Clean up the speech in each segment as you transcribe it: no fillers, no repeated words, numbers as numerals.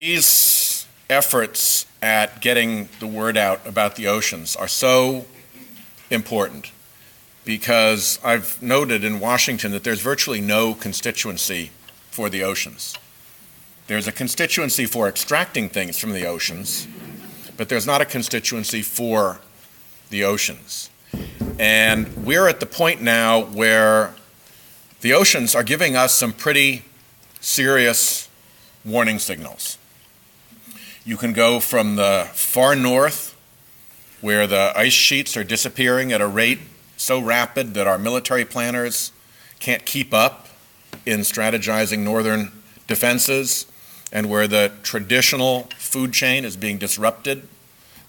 These efforts at getting the word out about the oceans are so important because I've noted in Washington that there's virtually no constituency for the oceans. There's a constituency for extracting things from the oceans, but there's not a constituency for the oceans. And we're at the point now where the oceans are giving us some pretty serious warning signals. You can go from the far north, where the ice sheets are disappearing at a rate so rapid that our military planners can't keep up in strategizing northern defenses, and where the traditional food chain is being disrupted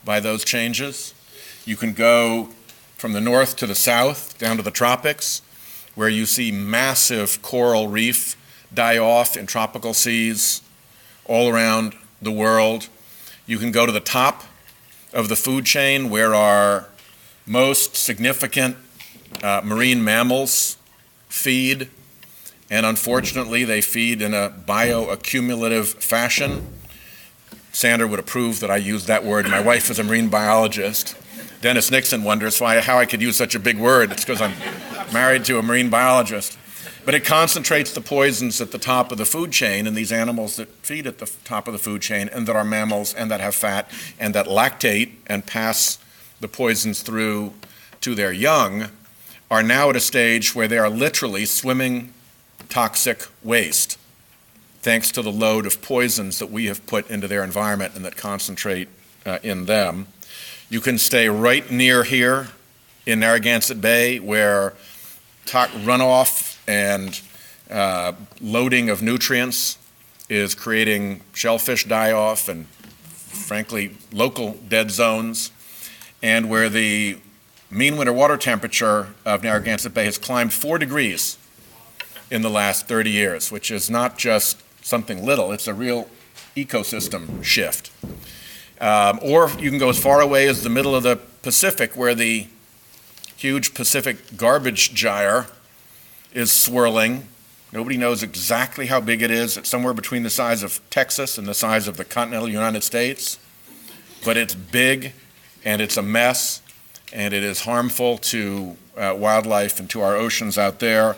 by those changes. You can go from the north to the south, down to the tropics, where you see massive coral reef die off in tropical seas all around the world. You can go to the top of the food chain, where our most significant marine mammals feed, and unfortunately they feed in a bioaccumulative fashion. Sandra would approve that I use that word. My wife is a marine biologist. Dennis Nixon wonders how I could use such a big word. It's because I'm married to a marine biologist. But it concentrates the poisons at the top of the food chain, and these animals that feed at the top of the food chain and that are mammals and that have fat and that lactate and pass the poisons through to their young are now at a stage where they are literally swimming toxic waste, thanks to the load of poisons that we have put into their environment and that concentrate in them. You can stay right near here in Narragansett Bay, where runoff and loading of nutrients is creating shellfish die-off and, frankly, local dead zones, and where the mean winter water temperature of Narragansett Bay has climbed 4 degrees in the last 30 years, which is not just something little, it's a real ecosystem shift. Or you can go as far away as the middle of the Pacific, where the huge Pacific garbage gyre is swirling. Nobody knows exactly how big it is. It's somewhere between the size of Texas and the size of the continental United States. But it's big, and it's a mess, and it is harmful to wildlife and to our oceans out there.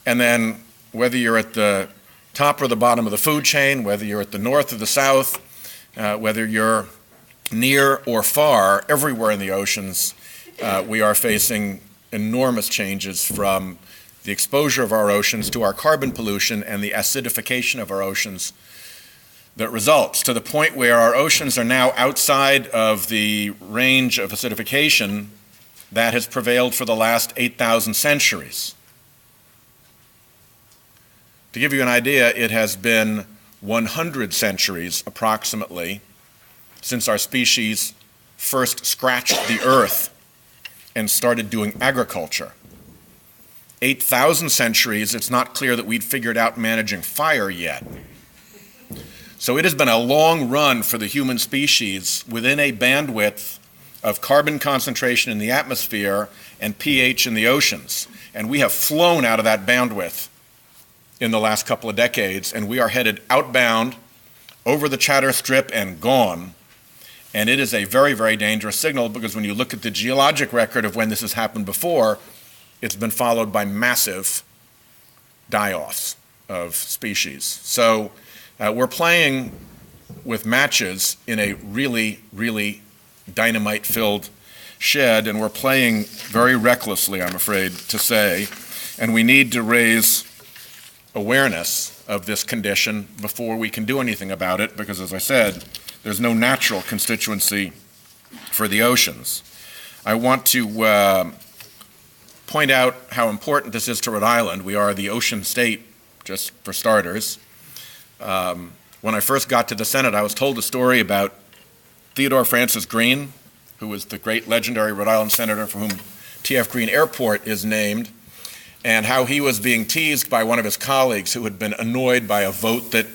And then whether you're at the top or the bottom of the food chain, whether you're at the north or the south, whether you're near or far, everywhere in the oceans, we are facing enormous changes from the exposure of our oceans to our carbon pollution and the acidification of our oceans that results, to the point where our oceans are now outside of the range of acidification that has prevailed for the last 8,000 centuries. To give you an idea, it has been 100 centuries approximately since our species first scratched the earth and started doing agriculture. 8,000 centuries, it's not clear that we'd figured out managing fire yet. So it has been a long run for the human species within a bandwidth of carbon concentration in the atmosphere and pH in the oceans. And we have flown out of that bandwidth in the last couple of decades, and we are headed outbound over the Chatter Strip and gone. And it is a very, very dangerous signal, because when you look at the geologic record of when this has happened before, it's been followed by massive die-offs of species. So we're playing with matches in a really, really dynamite-filled shed, and we're playing very recklessly, I'm afraid to say, and we need to raise awareness of this condition before we can do anything about it, because, as I said, there's no natural constituency for the oceans. I want to point out how important this is to Rhode Island. We are the ocean state, just for starters. When I first got to the Senate, I was told a story about Theodore Francis Green, who was the great legendary Rhode Island senator for whom T.F. Green Airport is named, and how he was being teased by one of his colleagues who had been annoyed by a vote that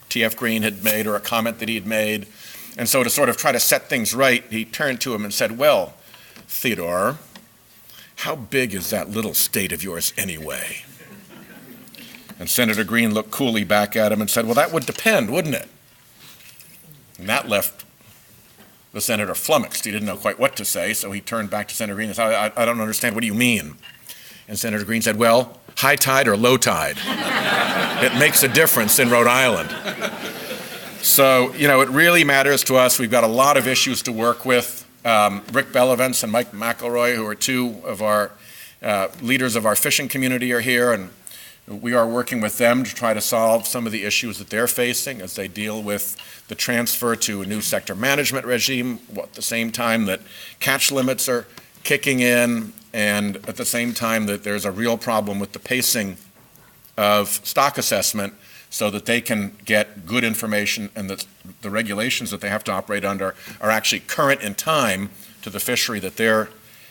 T.F. Green had made or a comment that he had made. And so to sort of try to set things right, he turned to him and said, "Well, Theodore, how big is that little state of yours anyway?" And Senator Green looked coolly back at him and said, "Well, that would depend, wouldn't it?" And that left the senator flummoxed. He didn't know quite what to say, so he turned back to Senator Green and said, I don't understand, what do you mean? And Senator Green said, well, high tide or low tide. It makes a difference in Rhode Island. So, it really matters to us. We've got a lot of issues to work with. Rick Bellavance and Mike McElroy, who are two of our leaders of our fishing community, are here, and we are working with them to try to solve some of the issues that they're facing as they deal with the transfer to a new sector management regime, at the same time that catch limits are kicking in, and at the same time that there's a real problem with the pacing of stock assessment so that they can get good information and that the regulations that they have to operate under are actually current in time to the fishery that they're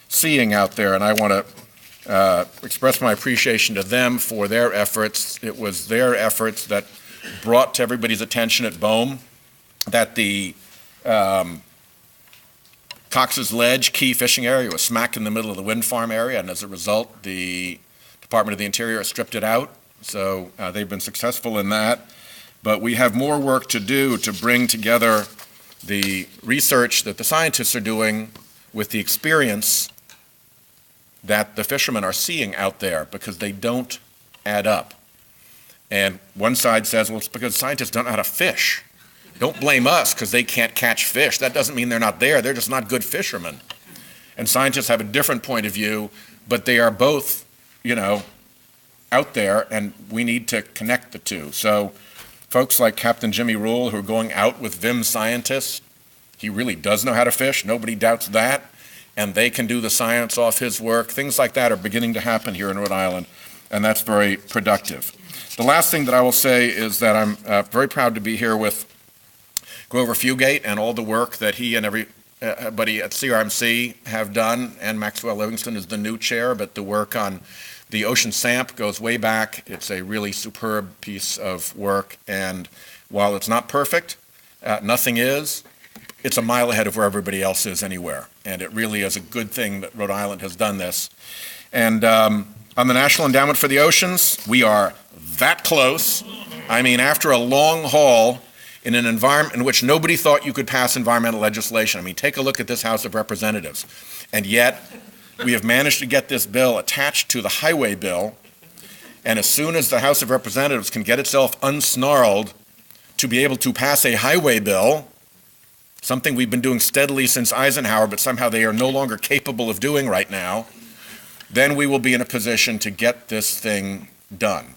seeing out there. And I want to express my appreciation to them for their efforts. It was their efforts that brought to everybody's attention at BOEM that the Cox's Ledge key fishing area was smack in the middle of the wind farm area, and as a result, the Department of the Interior stripped it out. So they've been successful in that. But we have more work to do to bring together the research that the scientists are doing with the experience that the fishermen are seeing out there, because they don't add up. And one side says, well, it's because scientists don't know how to fish. Don't blame us because they can't catch fish. That doesn't mean they're not there. They're just not good fishermen. And scientists have a different point of view, but they are both, out there, and we need to connect the two. So folks like Captain Jimmy Rule, who are going out with VIM scientists, he really does know how to fish. Nobody doubts that. And they can do the science off his work. Things like that are beginning to happen here in Rhode Island, and that's very productive. The last thing that I will say is that I'm very proud to be here with Grover Fugate and all the work that he and everybody at CRMC have done, and Maxwell Livingston is the new chair, but the work on the Ocean SAMP goes way back. It's a really superb piece of work, and while it's not perfect, nothing is, it's a mile ahead of where everybody else is anywhere, and it really is a good thing that Rhode Island has done this. And on the National Endowment for the Oceans, we are that close. I mean, after a long haul, in an environment in which nobody thought you could pass environmental legislation. I mean, take a look at this House of Representatives. And yet, we have managed to get this bill attached to the highway bill, and as soon as the House of Representatives can get itself unsnarled to be able to pass a highway bill, something we've been doing steadily since Eisenhower, but somehow they are no longer capable of doing right now, then we will be in a position to get this thing done.